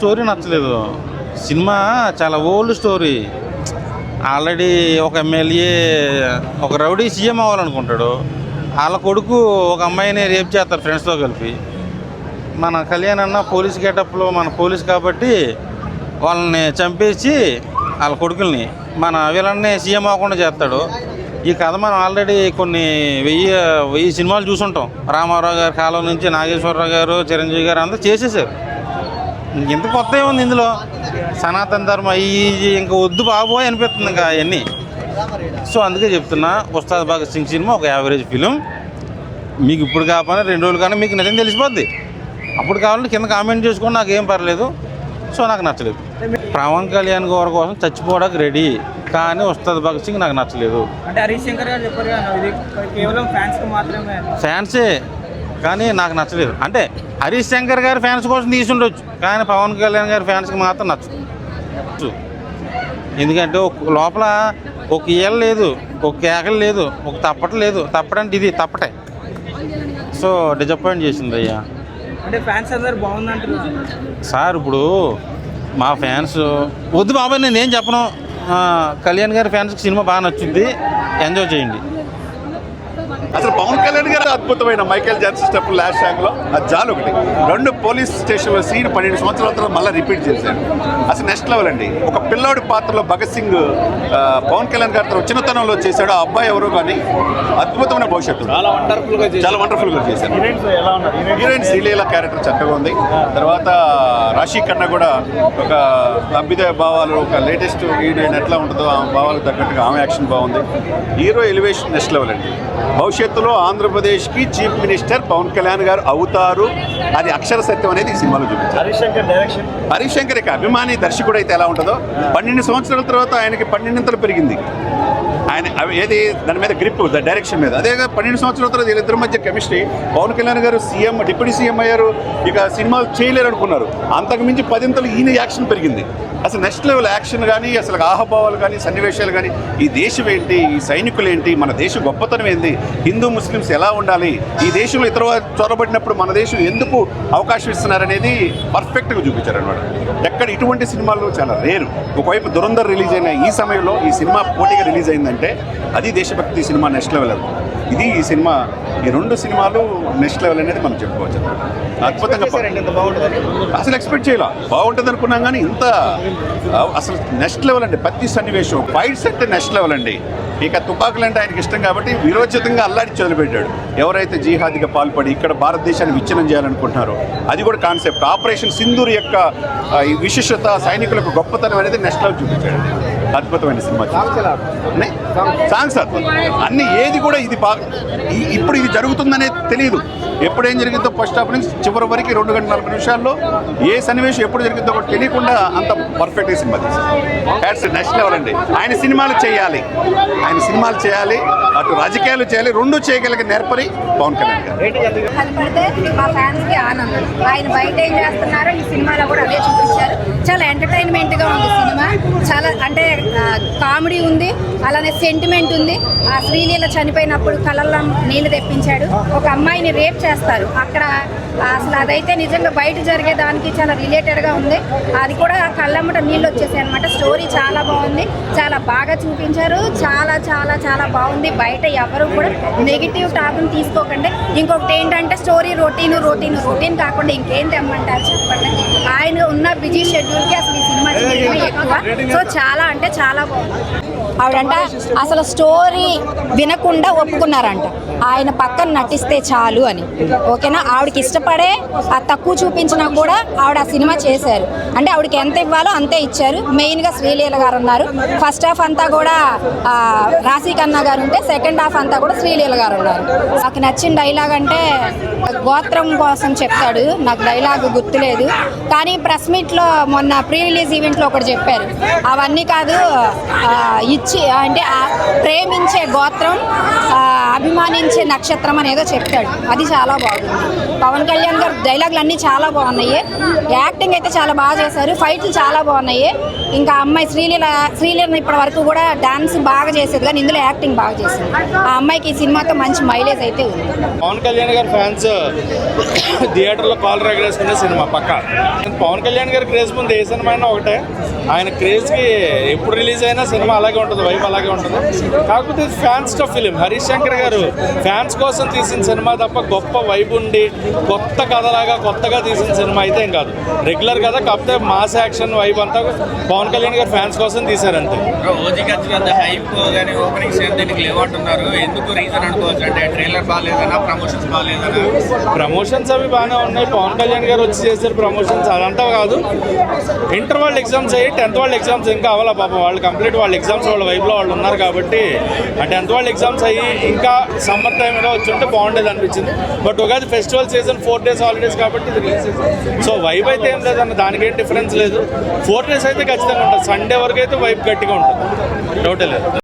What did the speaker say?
Story నచ్చలేదు. Cinema చాలా old story. Already ఒక ఎమ్మెల్యే ఒక రౌడీ సీఎం అవ్వాలనుకుంటాడు. వాళ్ళ కొడుకు ఒక అమ్మాయిని రేప్ చేస్తారు ఫ్రెండ్స్తో కలిపి. మన కళ్యాణ్ అన్న పోలీస్ గెటప్లో మన పోలీస్ కాబట్టి వాళ్ళని చంపేసి వాళ్ళ కొడుకుల్ని మన వీళ్ళని సీఎం అవ్వకుండా చేస్తాడు. ఈ కథ మనం ఆల్రెడీ కొన్ని వెయ్యి సినిమాలు చూసుంటాం. రామారావు గారి కాలం నుంచి నాగేశ్వరరావు గారు, చిరంజీవి గారు అంతా చేసేసారు. ఇంత కొత్త ఏముంది ఇందులో? సనాతన ధర్మం ఇంకా వద్దు బాబోయ్ అనిపిస్తుంది ఇంకా అవన్నీ. సో అందుకే చెప్తున్నా, ఉస్తాద్ భగత్ సింగ్ సినిమా ఒక యావరేజ్ ఫిలిం. మీకు ఇప్పుడు కాకపోయినా 2 రోజులు కానీ మీకు నిజం తెలిసిపోద్ది. అప్పుడు కావాలంటే కింద కామెంట్ చేసుకోండి, నాకేం పర్లేదు. సో నాకు నచ్చలేదు. పవన్ కళ్యాణ్ గారి కోసం చచ్చిపోవడానికి రెడీ, కానీ ఉస్తాద్ భగత్ సింగ్ నాకు నచ్చలేదు. అంటే హరీష్ శంకర్ గారు చెప్పారు ఇది కేవలం ఫ్యాన్స్కి మాత్రమే. ఫ్యాన్సే కానీ నాకు నచ్చలేదు. అంటే హరీష్ శంకర్ గారి ఫ్యాన్స్ కోసం తీసుండొచ్చు, కానీ పవన్ కళ్యాణ్ గారి ఫ్యాన్స్కి మాత్రం నచ్చదు. ఎందుకంటే లోపల ఒక ఈయలు లేదు, ఒక కేకలు లేదు, ఒక తప్పట లేదు. తప్పడంటే ఇది తప్పటే. సో డిసప్పాయింట్ చేసింది అయ్యా. అంటే ఫ్యాన్స్ అందరు బాగుందంటారు సార్. ఇప్పుడు మా ఫ్యాన్స్ వద్దు బాబాయ్, నేనేం చెప్పను. కళ్యాణ్ గారి ఫ్యాన్స్కి సినిమా బాగా నచ్చుద్ది, ఎంజాయ్ చేయండి. అసలు పవన్ కళ్యాణ్ గారు అద్భుతమైన మైకేల్ జాక్సన్ స్టెప్ లాస్ట్ సాంగ్లో అది చాలు. ఒకటి 2 పోలీస్ స్టేషన్లో సీన్ 12 సంవత్సరాల తర్వాత మళ్ళీ రిపీట్ చేశాడు. అసలు నెక్స్ట్ లెవెల్ అండి. ఒక పిల్లోడి పాత్రలో భగత్ సింగ్ పవన్ కళ్యాణ్ గారితో చిన్నతనంలో చేశాడు. ఆ అబ్బాయి ఎవరు కానీ అద్భుతమైన భవిష్యత్తు, చాలా వండర్ఫుల్గా చేశారు. హీరోయిన్ శ్రీలీల క్యారెక్టర్ చక్కగా ఉంది. తర్వాత రాశి ఖన్నా కూడా ఒక అభ్యుదయ భావాలు, ఒక లేటెస్ట్ హీరోయిన్ ఎట్లా ఉంటుందో ఆ భావాలకు తగ్గట్టుగా ఆమె యాక్షన్ బాగుంది. హీరో ఎలివేషన్ నెక్స్ట్ లెవెల్ అండి. భవిష్యత్తులో ఆంధ్రప్రదేశ్కి చీఫ్ మినిస్టర్ పవన్ కళ్యాణ్ గారు అవుతారు, అది అక్షర సత్యం అనేది ఈ సినిమాలో చూపించారు. హరీష్ శంకర్ ఇక అభిమాని దర్శకుడు అయితే ఎలా ఉంటుందో, 12 సంవత్సరాల తర్వాత ఆయనకి 12 పెరిగింది. ఆయన ఏది దాని మీద గ్రిప్, డైరెక్షన్ మీద. అదే 12 సంవత్సరాల తర్వాత వీళ్ళిద్దరి మధ్య కెమిస్ట్రీ. పవన్ కళ్యాణ్ గారు సీఎం, డిప్యూటీ సీఎం అయ్యారు. ఇక సినిమాలు చేయలేరు అనుకున్నారు. అంతకుమించి 10 ఈయన యాక్షన్ పెరిగింది. అసలు నెక్స్ట్ లెవెల్ యాక్షన్ కానీ, అసలు ఆహభావాలు కానీ, సన్నివేశాలు కానీ, ఈ దేశం ఏంటి, ఈ సైనికులు ఏంటి, మన దేశం గొప్పతనం ఏంటి, హిందూ ముస్లిమ్స్ ఎలా ఉండాలి, ఈ దేశంలో ఇతర చొరబడినప్పుడు మన దేశం ఎందుకు అవకాశం ఇస్తున్నారనేది పర్ఫెక్ట్గా చూపించారనమాట. ఎక్కడ ఇటువంటి సినిమాలు చాలా రేరు. ఒకవైపు దురంధర్ రిలీజ్ అయిన ఈ సమయంలో ఈ సినిమా పోటీగా రిలీజ్ అయిందంటే అది దేశభక్తి సినిమా నెక్స్ట్ లెవెల్. ఇది ఈ సినిమా, ఈ 2 సినిమాలు నెక్స్ట్ లెవెల్ అనేది మనం చెప్పుకోవచ్చు. అద్భుతంగా అసలు ఎక్స్పెక్ట్ చేయాల బాగుంటుంది అనుకున్నాం, కానీ ఇంత అసలు నెక్స్ట్ లెవెల్ అండి. ప్రతి సన్నివేశం, ఫైట్స్ అంటే నెక్స్ట్ లెవెల్ అండి. ఇక తుపాకులు అంటే ఆయనకి ఇష్టం కాబట్టి విరోచితంగా అల్లాడి వదిలిపెట్టాడు. ఎవరైతే జిహాద్గా పాల్పడి ఇక్కడ భారతదేశాన్ని విచ్ఛిన్నం చేయాలనుకుంటున్నారో అది కూడా కాన్సెప్ట్. ఆపరేషన్ సింధూర్ యొక్క ఈ విశిష్టత, సైనికులకు గొప్పతనం అనేది నెక్స్ట్ లెవెల్ చూపించాడు. అద్భుతమైన సినిమా. సాంగ్స్ అద్భుతం అన్ని. ఏది కూడా ఇది బాగా ఇప్పుడు ఇది జరుగుతుందనేది తెలియదు. ఎప్పుడేం జరిగిందో ఫస్ట్ హాఫ్ నుంచి చివరి వరకు 2 గంటల 40 నిమిషాల్లో ఏ సన్నివేశం ఎప్పుడు జరిగిందో కూడా తెలియకుండా అంత పర్ఫెక్ట్గా సినిమా తీశారు. నెక్స్ట్ లెవెల్ అండి. ఆయన సినిమాలు చేయాలి, అటు రాజకీయాలు చేయాలి, 2 చేయగలిగే నేర్పరి పవన్ కళ్యాణ్ గారు. మా ఫ్యాన్స్ కి ఆనందం. ఆయన బయట ఏం చేస్తున్నారో ఈ సినిమాలో కూడా అదే చూపించారు. చాలా ఎంటర్టైన్మెంట్ గా ఉంది సినిమా. చాలా అంటే కామెడీ ఉంది, అలానే సెంటిమెంట్ ఉంది. ఆ శ్రీలీల చనిపోయినప్పుడు కళ్ళల్లో నీళ్లు తెప్పించాడు. ఒక అమ్మాయిని రేప్ చేస్తారు అక్కడ. అసలు అదైతే నిజంగా బయట జరిగే దానికి చాలా రిలేటెడ్గా ఉంది. అది కూడా కళ్ళమ్మట నీళ్ళు వచ్చేసాయి అనమాట. స్టోరీ చాలా బాగుంది, చాలా బాగా చూపించారు. చాలా చాలా చాలా బాగుంది. బయట ఎవరు కూడా నెగిటివ్ టాక్ని తీసుకోకండి. ఇంకొకటి ఏంటంటే స్టోరీ రొటీన్ కాకుండా ఇంకేం తెమ్మంటారు చెప్పండి. ఆయన ఉన్న బిజీ షెడ్యూల్కి అసలు ఈ సినిమా చేయడమే ఎక్కువ. సో చాలా అంటే చాలా బాగుంది. ఆవిడంట అసలు స్టోరీ వినకుండా ఒప్పుకున్నారంట, ఆయన పక్కన నటిస్తే చాలు అని. ఓకేనా, ఆవిడకి ఇష్టపడే ఆ తక్కువ చూపించినా కూడా ఆవిడ ఆ సినిమా చేశారు. అంటే ఆవిడకి ఎంత ఇవ్వాలో అంతే ఇచ్చారు. మెయిన్గా శ్రీలీల గారు ఉన్నారు. ఫస్ట్ హాఫ్ అంతా కూడా రాశి ఖన్నా గారు ఉంటే, సెకండ్ హాఫ్ అంతా కూడా శ్రీలీల గారు ఉన్నారు. నాకు నచ్చిన డైలాగ్ అంటే గోత్రం కోసం చెప్తాడు. నాకు డైలాగ్ గుర్తులేదు, కానీ ప్రెస్ మీట్లో మొన్న ప్రీ రిలీజ్ ఈవెంట్లో ఒకటి చెప్పారు. అవన్నీ కాదు, అంటే ప్రేమించే గోత్రం, అభిమానించే నక్షత్రం అనేదో చెప్తాడు. అది చాలా బాగుంది. పవన్ కళ్యాణ్ గారు డైలాగులు అన్నీ చాలా బాగున్నాయి. యాక్టింగ్ అయితే చాలా బాగా చేశారు. ఫైట్లు చాలా బాగున్నాయి. ఇంకా అమ్మాయి శ్రీలీల ఇప్పటి వరకు కూడా డాన్స్ బాగా చేసేది, కానీ ఇందులో యాక్టింగ్ బాగా చేసింది. ఆ అమ్మాయికి ఈ సినిమాతో మంచి మైలేజ్ అయితే ఉంది. పవన్ కళ్యాణ్ గారి ఫ్యాన్స్ థియేటర్లో కాల్ ఎగరేసుకునే సినిమా పక్కా. పవన్ కళ్యాణ్ గారి క్రేజ్ ముందు ఏ సినిమా అయినా ఒకటే. ఆయన క్రేజ్కి ఎప్పుడు రిలీజ్ అయినా సినిమా అలాగే ఉంటుంది, వైబ్ అలాగే ఉంటుంది. కాకపోతే ఫ్యాన్స్ తో ఫిలిం. హరీష్ శంకర్ గారు ఫ్యాన్స్ కోసం తీసిన సినిమా తప్ప గొప్ప వైబ్ ఉండి కొత్త కథలాగా కొత్తగా తీసిన సినిమా అయితే ఏం కాదు. రెగ్యులర్ కదా, కాకపోతే మాస్ యాక్షన్ వైబ్ అంతా పవన్ కళ్యాణ్ గారు ఫ్యాన్స్ కోసం తీశారంతే. ఓజీకి వచ్చినంత హైప్ కానీ ఓపెనింగ్ సేమ్ దీనికి లేవంటున్నారు. ఎందుకు రీజన్ అనుకోవచ్చు? అంటే ట్రైలర్ బాగాలేదనా, ప్రమోషన్స్ బాగాలేదనా? ప్రమోషన్స్ అవి బాగానే ఉన్నాయి. పవన్ కళ్యాణ్ గారు వచ్చి చేశారు ప్రమోషన్స్, అదంతా కాదు. ఇంటర్ వాళ్ళ ఎగ్జామ్స్ అయ్యి 10th వాళ్ళ ఎగ్జామ్స్ ఇంకా అవ్వాలా పాపం. వాళ్ళు కంప్లీట్ వాళ్ళ ఎగ్జామ్స్ వాళ్ళ వైపులో వాళ్ళు ఉన్నారు కాబట్టి ఆ 10th వాళ్ళ ఎగ్జామ్స్ అయ్యి ఇంకా సమ్మర్ టైంలో వచ్చి ఉంటే బాగుండేది అనిపించింది. But Ugadi festival season 4 days holidays కాబట్టి ఇది రిలీజ్ చేశారు. సో వైబ్ అయితే ఏం లేదన్న, దానికి ఏం డిఫరెన్స్ లేదు. 4 days అయితే ఖచ్చితంగా ఉంటుంది. సండే వరకు అయితే వైబ్ గట్టిగా ఉంటుంది, డౌటే లేదు.